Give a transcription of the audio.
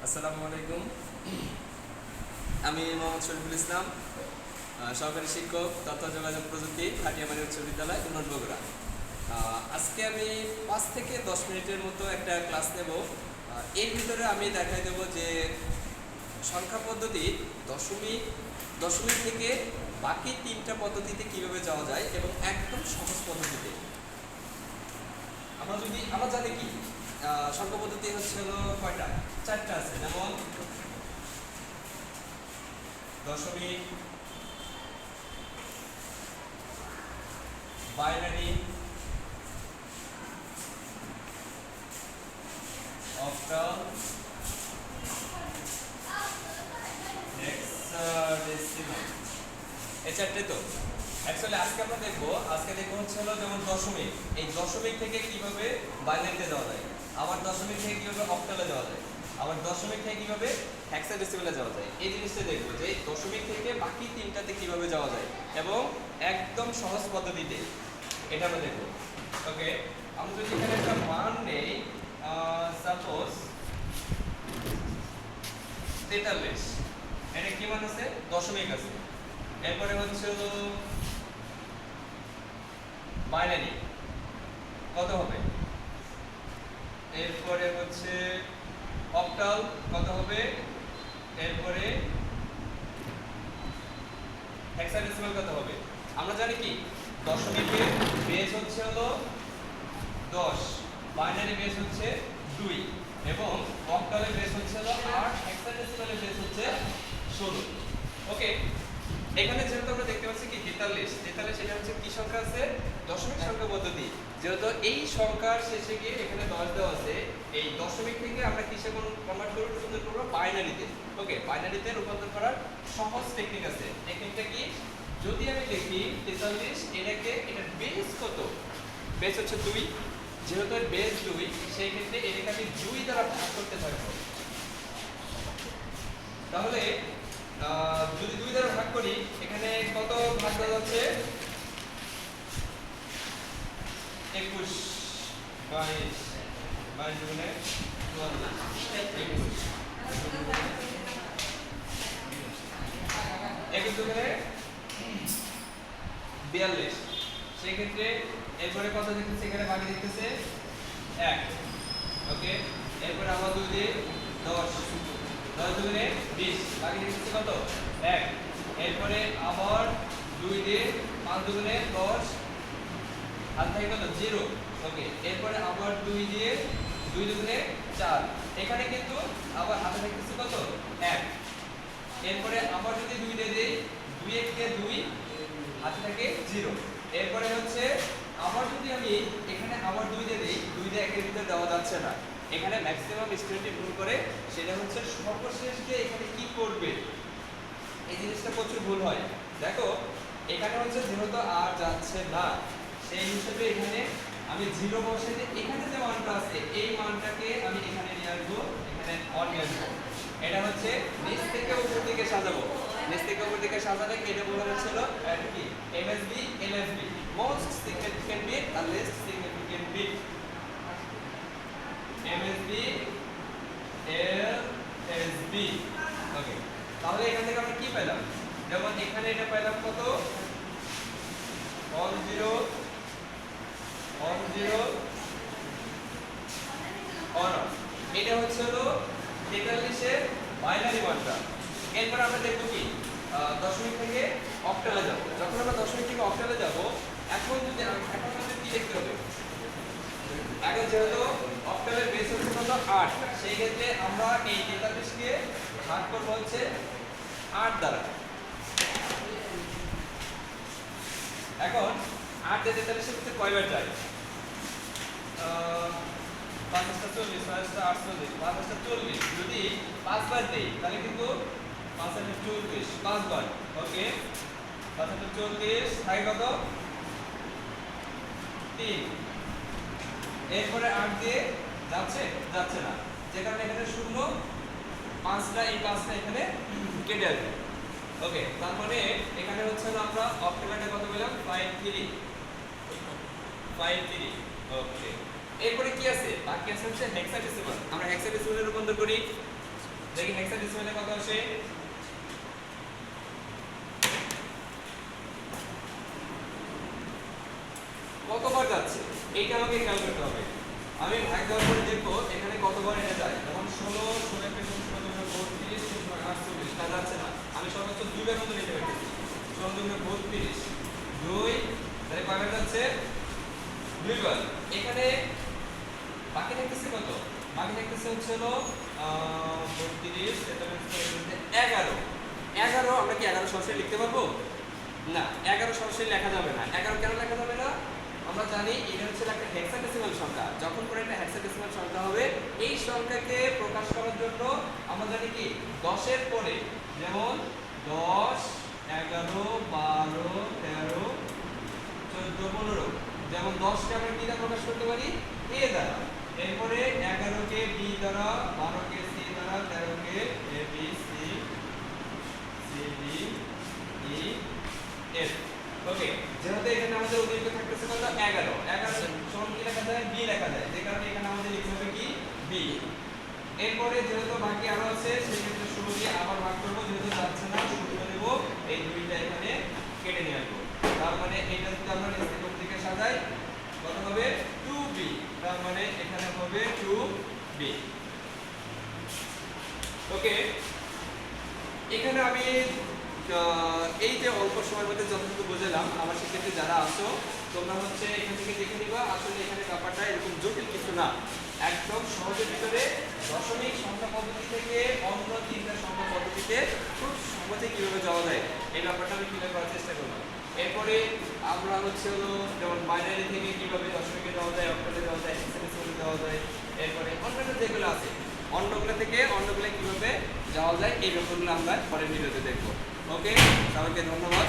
আসসালামু আলাইকুম। আমি মোহাম্মদ শরীফুল ইসলাম, সহকারী শিক্ষক তথ্য যোগাযোগ প্রযুক্তি, খাটিয়ামারি উচ্চ বিদ্যালয়, উন্নত বগুড়া। আজকে আমি 5 থেকে 10 মিনিটের মতো একটা ক্লাস নেব। এর ভিতরে আমি দেখাই দেব যে সংখ্যা পদ্ধতি দশমিক দশমিক থেকে বাকি 3টা পদ্ধতিতে কিভাবে যাওয়া যায় এবং একদম সহজ পদ্ধতিতে। আমরা জানি কি সংখ্যা পদ্ধতি হচ্ছে হলো কয়টা? 4টা আছে, যেমন দশমিক, বাইনারি, অক্টাল, হেক্সাডেসিমাল। এই চারটে তো অ্যাকচুয়ালি আজকে দেখবো হচ্ছে হলো যেমন দশমিক, এই দশমিক থেকে কিভাবে বাইনারিতে যাওয়া যায়, আবার দশমিক থেকে কিভাবে অক্টালে যাওয়া যায়, আবার দশমিক থেকে কিভাবে হেক্সাডেসিমালে যাওয়া যায়। এই জিনিসটা দেখবো যে দশমিক থেকে বাকি 3টাতে কিভাবে যাওয়া যায় এবং একদম সহজ পদ্ধতিতে, এটা আমরা দেখবো। ওকে, আমরা যদি এখানে একটা মান নেই, সাপোজ 43, এটা কি মান আছে? দশমিক আছে। এরপরে হচ্ছে হলো বাইনারি, কত হবে? এরপরে হচ্ছে অক্টাল, কত হবে? এরপরে হেক্সাডেসিমাল কত হবে? আমরা জানি কি দশমিকের বেস হচ্ছে হলো 10, বাইনারি বেস হচ্ছে 2 এবং অক্টালের বেস হচ্ছে হলো 8, হেক্সাডেসিমালের বেস হচ্ছে 16। ওকে, এখানে যেহেতু আমরা দেখতে পাচ্ছি কি 43, এটা হচ্ছে কি সংখ্যা আছে? দশমিক সংখ্যা পদ্ধতি। যেহেতু এই সংখ্যার শেষে গিয়ে এখানে 10 দেওয়া আছে, এই দশমিক থেকে আমরা কিসে কনভার্ট করব? রূপান্তর করব বাইনারিতে। ওকে, বাইনারিতে রূপান্তর করার সহজ টেকনিক আছে। টেকনিকটা কি? যদি আমি দেখি 43, এটার বেস কত? বেস হচ্ছে 2, যেহেতু এর বেস 2, সেই ক্ষেত্রে এটাকে আমি 2 দ্বারা ভাগ করতে থাকবো। তাহলে যদি 2 দ্বারা ভাগ করি, এখানে কত ভাগ দেওয়া যাচ্ছে? 21, 22, 22 গুণে 21, 21 গুণে 42। সেই ক্ষেত্রে এরপরে কত দেখতেছে? এখানে বাকি দেখতেছে 1। ওকে, এরপরে আবার 2 দিয়ে 10, 10 দুগুণে 20, বাকি দেখতেছে কত? 1। এরপরে আবার 2 দিয়ে 5 দুগুণে 10, হাত থাকে কত? 0। ওকে, এরপরে আবার 2 দিয়ে 2 দুগুণে 4, এখানে কিন্তু আবার হাতে থাকতেছে কত? 1। এরপরে আবার যদি 2 দিয়ে দেই, 2 1 2, হাতে থাকে 0। এরপরে হচ্ছে আবার যদি আমি এখানে আবার 2 দিয়ে দেই, 2 দিয়ে 1 এর ভিতর দেওয়া যাচ্ছে না, এখানে ম্যাক্সিমাম স্টুডেন্ট ভুল করে, সেটা হচ্ছে সর্বশেষ যে এখানে কি করবে, এই জিনিসটা প্রচুর ভুল হয়। দেখো এখানে হচ্ছে যেহেতু আর যাচ্ছে না, সেই হিসেবে এখানে আমি 0 বসে যে এখানে যে মানটা আছে, এই মানটাকে আমি এখানে নিয়ে আসবো, এখানে অন নিয়ে আসবো। এটা হচ্ছে নিচ থেকে উপর দিকে সাজাবো। নিচ থেকে উপর দিকে সাজালে এটা বলা হচ্ছিল কি? MSB LSB, most significant bit আর least significant bit. MSB LSB। Okay, তাহলে এখান থেকে আমরা কি পেলাম? যেমন এখানে এটা পেলাম কত? 10 10 10। এটা হচ্ছে হলো 43 এর বাইনারি মানটা। এরপর আমরা দেখব কি দশমিক থেকে অক্টালে যাব। যখন আমরা দশমিক থেকে অক্টালে যাব, এখন আমাদের কি দেখতে হবে? এখন যেহেতু অক্টালের বেস হচ্ছে কত? 8, সেই ক্ষেত্রে আমরা এই 43 কে ভাগ করব হচ্ছে 8 দ্বারা। এখন 8 দিয়ে 43 এর ভিতরে কয়বার যায়? 5 × 40, 5 × 48, 5 × 40। যদি 5 বার দেই তাহলে কিন্তু 5 × 40, 5 বার। ওকে, 5 × 40 থাকে কত? 3। এরপরে 8 দিয়ে যাচ্ছে না, যে কারণে এখানে 0, 5টা এই 5টা এখানে কেটে আসবে। ওকে, তারপরে এখানে হচ্ছে না আমরা অক্টালে কত পেলাম? 53। ওকে, এরপরে কি আছে? বাকি আছে হচ্ছে হেক্সাডেসিমাল। আমরা হেক্সাডেসিমালে রূপান্তর করি। দেখি হেক্সাডেসিমালে কত আসে। কতবার যাচ্ছে এইটা আমাকে খেয়াল করতে হবে। আমি ভাগ দেওয়ার পরে দেখবো এখানে কতবার এটা যায়। যেমন 16 16 এর পেছনে 16 দুগুণে 32 38 তা যাচ্ছে না। আমি সর্বোচ্চ 2 বার মতো নিতে পারতেছি। 16 দুগুণে 32 2 তাহলে কয়বার যাচ্ছে? 2 বার। এখানে বাকি থাকতেছে কত? বাকি থাকতেছে হচ্ছে হলো 32 এটা হচ্ছে 11 11 আমরা কি 11 সরাসরি লিখতে পারবো? না, 11 সরাসরি লেখা যাবে না। 11 কেন লেখা যাবে না? আমরা জানি এটা হচ্ছে একটা হেক্সাডেসিমাল সংখ্যা। যখন কোনো একটা হেক্সাডেসিমাল সংখ্যা হবে, এই সংখ্যাকে প্রকাশ করার জন্য আমরা জানি কি 10 এর পরে, যেমন 10 11 12 13 14 15, যেমন 10 কে আমরা কি দ্বারা প্রকাশ করতে পারি? a দ্বারা। এরপরে 11 কে b দ্বারা, 12 কে c দ্বারা, 13 কে a b c c d e f। ওকে, যেহেতু এখানে আমাদের অতিরিক্ত থাকতেছে কত? 11 11 সমান কি লেখা যায়? b লেখা যায়। যে কারণে এখানে আমাদের লিখতে হবে কি? b। এরপরে যেহেতু বাকি আরো আছে সেই ক্ষেত্রে 16 দিয়ে আবার ভাগ করব। যেহেতু যাচ্ছে না, সূত্র নেব, এই দুইটা এখানে কেটে নিয়ে আসবো। তার মানে এটা যদি আমরা নিচে কোণ দিকে সাজাই কত হবে? 2b। তার মানে এখানে হবে 2b। ওকে, এখানে আমি এই যে অল্প সময়ের মধ্যে যতটুকু বুঝলাম, আমার সেক্ষেত্রে যারা আছো তোমরা হচ্ছে এখান থেকে দেখে নিবা আসলে এখানে ব্যাপারটা এরকম জটিল কিছু না। একদম সহজের ভিতরে দশমিক সংখ্যা পদ্ধতি থেকে অন্য তিনটা সংখ্যা পদ্ধতিতে খুব সহজে কিভাবে যাওয়া যায় এই ব্যাপারটা আমি ক্লিয়ার করার চেষ্টা করব। এরপরে আমরা হচ্ছে হলো যেমন বাইনারি থেকে কিভাবে দশমিকে যাওয়া যায়, অক্টালে যাওয়া যায়, হেক্সাডেসিমালে যাওয়া যায়, এরপরে অন্যান্য যেগুলো আছে অন্যগুলো থেকে অন্যগুলো কিভাবে যাওয়া যায় এই ব্যাপারগুলো আমরা পরের ভিডিওতে দেখব। ওকে, সবাইকে ধন্যবাদ।